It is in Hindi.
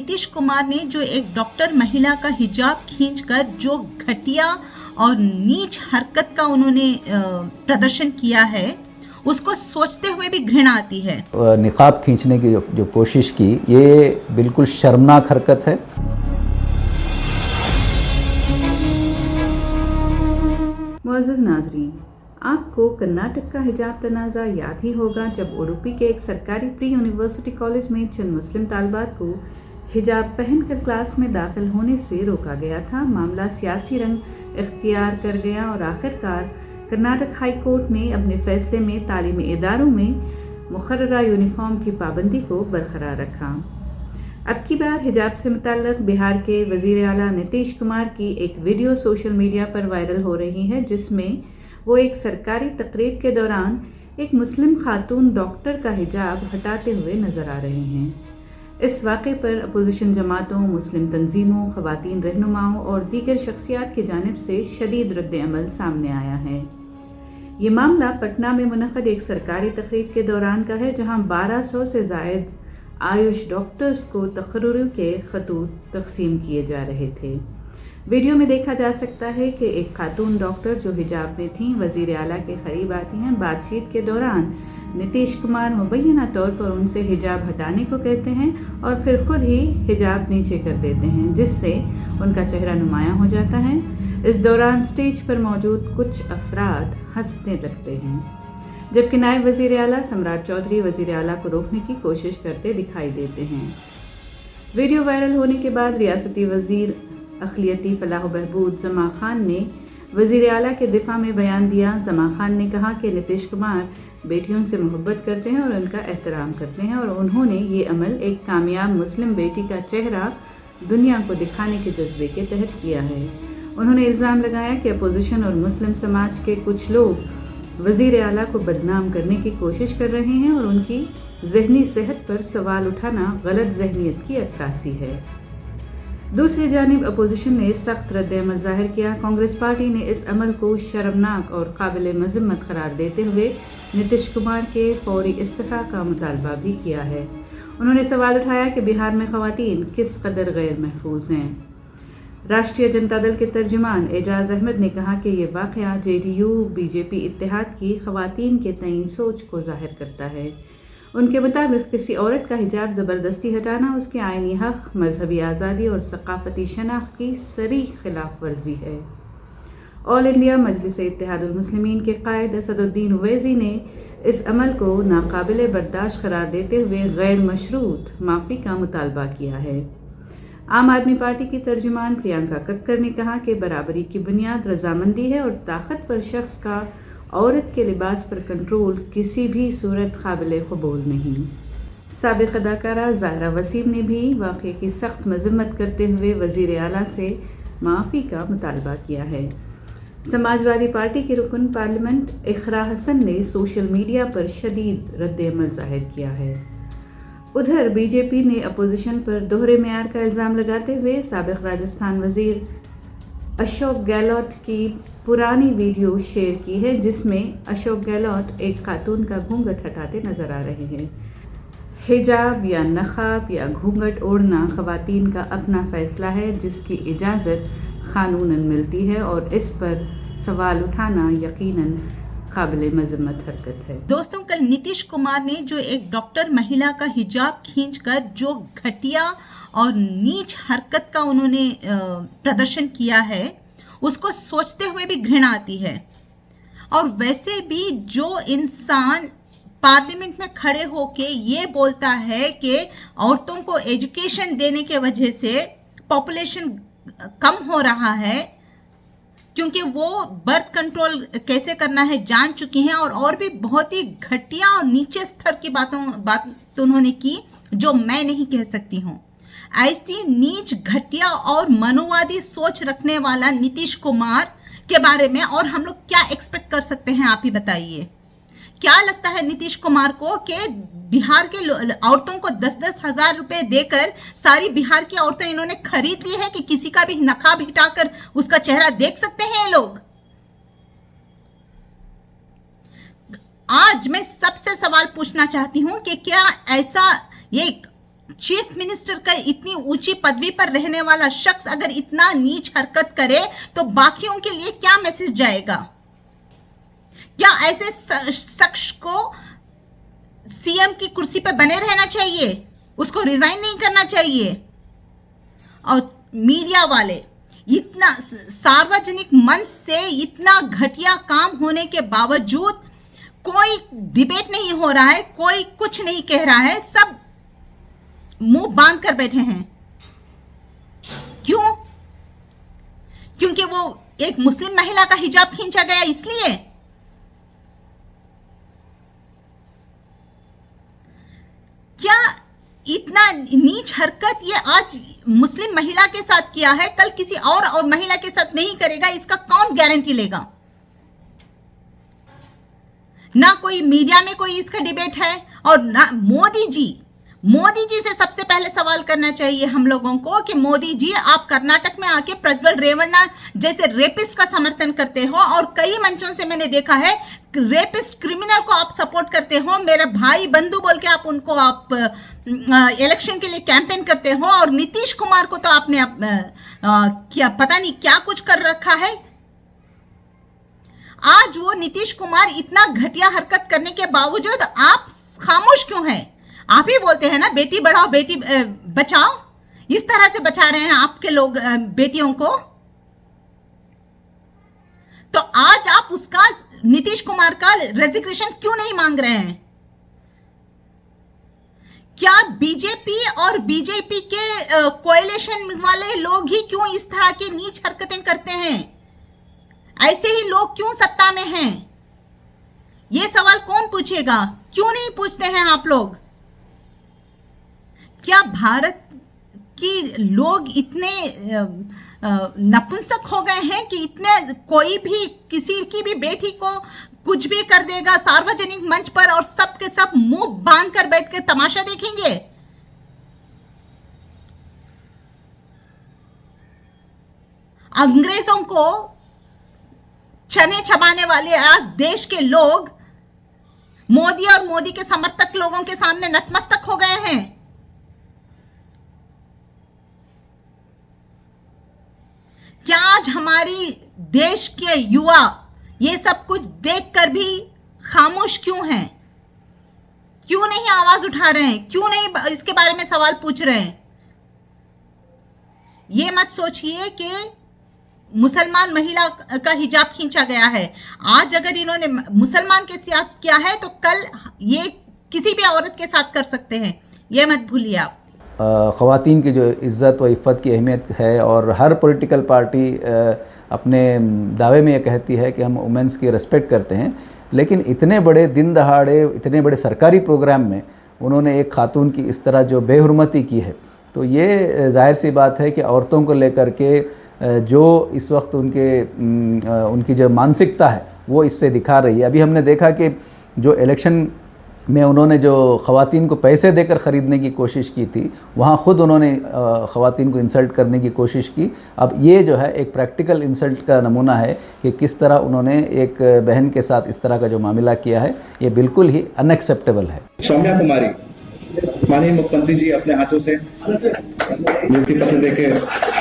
नीतीश कुमार ने जो एक डॉक्टर महिला का हिजाब खींचकर जो घटिया और नीच हरकत का उन्होंने प्रदर्शन किया है, उसको सोचते हुए भी घृणा आती है। निकाब खींचने की जो कोशिश की, ये बिल्कुल शर्मनाक हरकत है। मुअज़्ज़ज़ नाज़रीन, आपको कर्नाटक का हिजाब तनाज़ा याद ही होगा जब उडुपी के एक सरकारी प्री यूनिवर्सिटी कॉलेज में चंद मुस्लिम तालिबात को हिजाब पहनकर क्लास में दाखिल होने से रोका गया था। मामला सियासी रंग इख्तियार कर गया और आखिरकार कर्नाटक हाई कोर्ट ने अपने फैसले में तालीमी इदारों में मुकर्ररा यूनिफॉर्म की पाबंदी को बरकरार रखा। अब की बार हिजाब से मुताल्लिक़ बिहार के वज़ीर आला नीतीश कुमार की एक वीडियो सोशल मीडिया पर वायरल हो रही है, जिसमें वो एक सरकारी तकरीब के दौरान एक मुस्लिम खातून डॉक्टर का हिजाब हटाते हुए नज़र आ रहे हैं। इस वाक़े पर अपोजिशन जमातों, मुस्लिम तंजीमों, ख़वातीन रहनुमाओं और दीगर शख्सियात की जानिब से शदीद रद्द-ए-अमल सामने आया है। ये मामला पटना में मुनक़द एक सरकारी तकरीब के दौरान का है, जहाँ 1200 से ज़ायद आयुष डॉक्टर्स को तक़र्रुर के ख़तूत तक़सीम किए जा रहे थे। वीडियो में देखा जा सकता है कि एक खातून डॉक्टर जो हिजाब में थीं वज़ीर आला के करीब आती हैं। बातचीत के दौरान नीतीश कुमार मुबैना तौर पर उनसे हिजाब हटाने को कहते हैं और फिर खुद ही हिजाब नीचे कर देते हैं, जिससे उनका चेहरा नुमायां हो जाता है। इस दौरान स्टेज पर मौजूद कुछ अफराद हंसने लगते हैं, जबकि नायब वज़ीर आला सम्राट चौधरी वज़ीर आला को रोकने की कोशिश करते दिखाई देते हैं। वीडियो वायरल होने के बाद रियासती वज़ीर अक़लियती फ़लाह बहबूद ज़मा खान ने वज़ीर आला के दिफ़ा में बयान दिया। ज़मा खान ने कहा कि नीतीश कुमार बेटियों से मोहब्बत करते हैं और उनका एहतराम करते हैं और उन्होंने ये अमल एक कामयाब मुस्लिम बेटी का चेहरा दुनिया को दिखाने के जज्बे के तहत किया है। उन्होंने इल्ज़ाम लगाया कि अपोजिशन और मुस्लिम समाज के कुछ लोग वज़ीर आला को बदनाम करने की कोशिश कर रहे हैं और उनकी ज़हनी सेहत पर सवाल उठाना गलत ज़हनीत की अक्कासी है। दूसरी जानिब अपोजिशन ने सख्त रद्द-ए-अमल ज़ाहिर किया। कांग्रेस पार्टी ने इस अमल को शर्मनाक और काबिल मज़म्मत करार देते हुए नीतीश कुमार के फौरी इस्तीफ़ा का मुतालबा भी किया है। उन्होंने सवाल उठाया कि बिहार में ख़वातीन किस कदर गैर महफूज हैं। राष्ट्रीय जनता दल के तर्जुमान एजाज अहमद ने कहा कि ये वाक़या JDU-BJP इत्तेहाद की ख़वातीन के तईन सोच को ज़ाहिर करता है। उनके मुताबिक किसी औरत का हिजाब ज़बरदस्ती हटाना उसके आइनी हक़, मजहबी आज़ादी और सक़ाफ़ती शनाख्त की सरी खिलाफ वर्जी है। ऑल इंडिया मजलिस-ए-इत्तेहादुल मुस्लिमीन के कायद असदुद्दीन ओवैसी ने इस अमल को नाकाबिल बर्दाश्त करार देते हुए गैर मशरूत माफ़ी का मुतालबा किया है। आम आदमी पार्टी की तर्जुमान प्रियंका कक्कर ने कहा कि बराबरी की बुनियाद रजामंदी है और ताकतवर शख्स का औरत के लिबास पर कंट्रोल किसी भी सूरत काबिल कबूल नहीं। साबिक़ अदाकारा ज़ाहरा वसीम ने भी वाक़े की सख्त मज़म्मत करते हुए वज़ीर आला से माफ़ी का मुतालबा किया है। समाजवादी पार्टी के रुकन पार्लियामेंट इक़रा हसन ने सोशल मीडिया पर शदीद रद्द-ए-अमल ज़ाहिर किया है। उधर BJP ने अपोजिशन पर दोहरे मेयार का इल्ज़ाम लगाते हुए साबिक़ राजस्थान वज़ीर अशोक गहलोत की पुरानी वीडियो शेयर की है, जिसमें अशोक गहलोत एक खातून का घूंघट हटाते नज़र आ रहे हैं। हिजाब या नक़ाब या घूंघट ओढ़ना ख़वातीन का अपना फ़ैसला है, जिसकी इजाज़त क़ानूनन मिलती है और इस पर सवाल उठाना यकीनन काबिल मज़म्मत हरकत है। दोस्तों, कल नीतीश कुमार ने जो एक डॉक्टर महिला का हिजाब खींचकर जो घटिया और नीच हरकत का उन्होंने प्रदर्शन किया है, उसको सोचते हुए भी घृणा आती है। और वैसे भी जो इंसान पार्लियामेंट में खड़े होके ये बोलता है कि औरतों को एजुकेशन देने के वजह से पॉपुलेशन कम हो रहा है, क्योंकि वो बर्थ कंट्रोल कैसे करना है जान चुकी हैं, और भी बहुत ही घटिया और नीचे स्तर की बात उन्होंने की जो मैं नहीं कह सकती हूँ। ऐसी नीच, घटिया और मनुवादी सोच रखने वाला नीतीश कुमार के बारे में और हम लोग क्या एक्सपेक्ट कर सकते हैं, आप ही बताइए। क्या लगता है नीतीश कुमार को कि बिहार के औरतों को 10-10 हज़ार रुपए देकर सारी बिहार की औरतें इन्होंने खरीद ली है कि किसी का भी नकाब हटाकर उसका चेहरा देख सकते हैं ये लोग? आज मैं सबसे सवाल पूछना चाहती हूं कि क्या ऐसा ये चीफ मिनिस्टर का इतनी ऊंची पदवी पर रहने वाला शख्स अगर इतना नीच हरकत करे तो बाकियों के लिए क्या मैसेज जाएगा? क्या ऐसे शख्स को सीएम की कुर्सी पर बने रहना चाहिए? उसको रिजाइन नहीं करना चाहिए? और मीडिया वाले इतना सार्वजनिक मंच से इतना घटिया काम होने के बावजूद कोई डिबेट नहीं हो रहा है, कोई कुछ नहीं कह रहा है, सब मुंह बांध कर बैठे हैं। क्यों? क्योंकि वो एक मुस्लिम महिला का हिजाब खींचा गया इसलिए? क्या इतना नीच हरकत ये आज मुस्लिम महिला के साथ किया है, कल किसी और महिला के साथ नहीं करेगा? इसका कौन गारंटी लेगा? ना कोई मीडिया में कोई इसका डिबेट है, और ना मोदी जी से सबसे पहले सवाल करना चाहिए हम लोगों को कि मोदी जी, आप कर्नाटक में आके प्रज्वल रेवन्ना जैसे रेपिस्ट का समर्थन करते हो, और कई मंचों से मैंने देखा है रेपिस्ट क्रिमिनल को आप सपोर्ट करते हो, मेरे भाई बंधु बोल के आप उनको आप इलेक्शन के लिए कैंपेन करते हो, और नीतीश कुमार को तो आपने क्या पता नहीं क्या कुछ कर रखा है। आज वो नीतीश कुमार इतना घटिया हरकत करने के बावजूद आप खामोश क्यों हैं? आप ही बोलते हैं ना बेटी बढ़ाओ बेटी बचाओ, इस तरह से बचा रहे हैं आपके लोग बेटियों को। तो आज आप उसका, नीतीश कुमार का रेजिग्नेशन क्यों नहीं मांग रहे हैं? क्या बीजेपी और बीजेपी के कोएलिशन वाले लोग ही क्यों इस तरह की नीच हरकतें करते हैं? ऐसे ही लोग क्यों सत्ता में हैं? ये सवाल कौन पूछेगा? क्यों नहीं पूछते हैं आप लोग? क्या भारत की लोग इतने नपुंसक हो गए हैं कि इतने कोई भी किसी की भी बेटी को कुछ भी कर देगा सार्वजनिक मंच पर, और सब के सब मुंह बांध कर बैठ के तमाशा देखेंगे? अंग्रेजों को चने चबाने वाले आज देश के लोग मोदी और मोदी के समर्थक लोगों के सामने नतमस्तक हो गए हैं। क्या आज हमारी देश के युवा ये सब कुछ देखकर भी खामोश क्यों हैं? क्यों नहीं आवाज उठा रहे हैं? क्यों नहीं इसके बारे में सवाल पूछ रहे हैं? ये मत सोचिए कि मुसलमान महिला का हिजाब खींचा गया है। आज अगर इन्होंने मुसलमान के साथ किया है तो कल ये किसी भी औरत के साथ कर सकते हैं, ये मत भूलिए आप। ख़वातीन की जो इज़्ज़त व इफ़्फ़त की अहमियत है, और हर पॉलिटिकल पार्टी अपने दावे में ये कहती है कि हम वुमेंस की रिस्पेक्ट करते हैं, लेकिन इतने बड़े दिन दहाड़े इतने बड़े सरकारी प्रोग्राम में उन्होंने एक खातून की इस तरह जो बेहुरमती की है, तो ये जाहिर सी बात है कि औरतों को लेकर के जो इस वक्त उनकी जो मानसिकता है वो इससे दिखा रही है। अभी हमने देखा कि जो इलेक्शन में उन्होंने जो ख़वातीन को पैसे देकर ख़रीदने की कोशिश की थी, वहाँ ख़ुद उन्होंने ख़वातीन को इंसल्ट करने की कोशिश की। अब ये जो है एक प्रैक्टिकल इंसल्ट का नमूना है कि किस तरह उन्होंने एक बहन के साथ इस तरह का जो मामला किया है, ये बिल्कुल ही अनएक्सेप्टेबल है। सौम्या कुमारी, माननीय मुख्यमंत्री जी अपने हाथों से नियुक्ति पत्र देके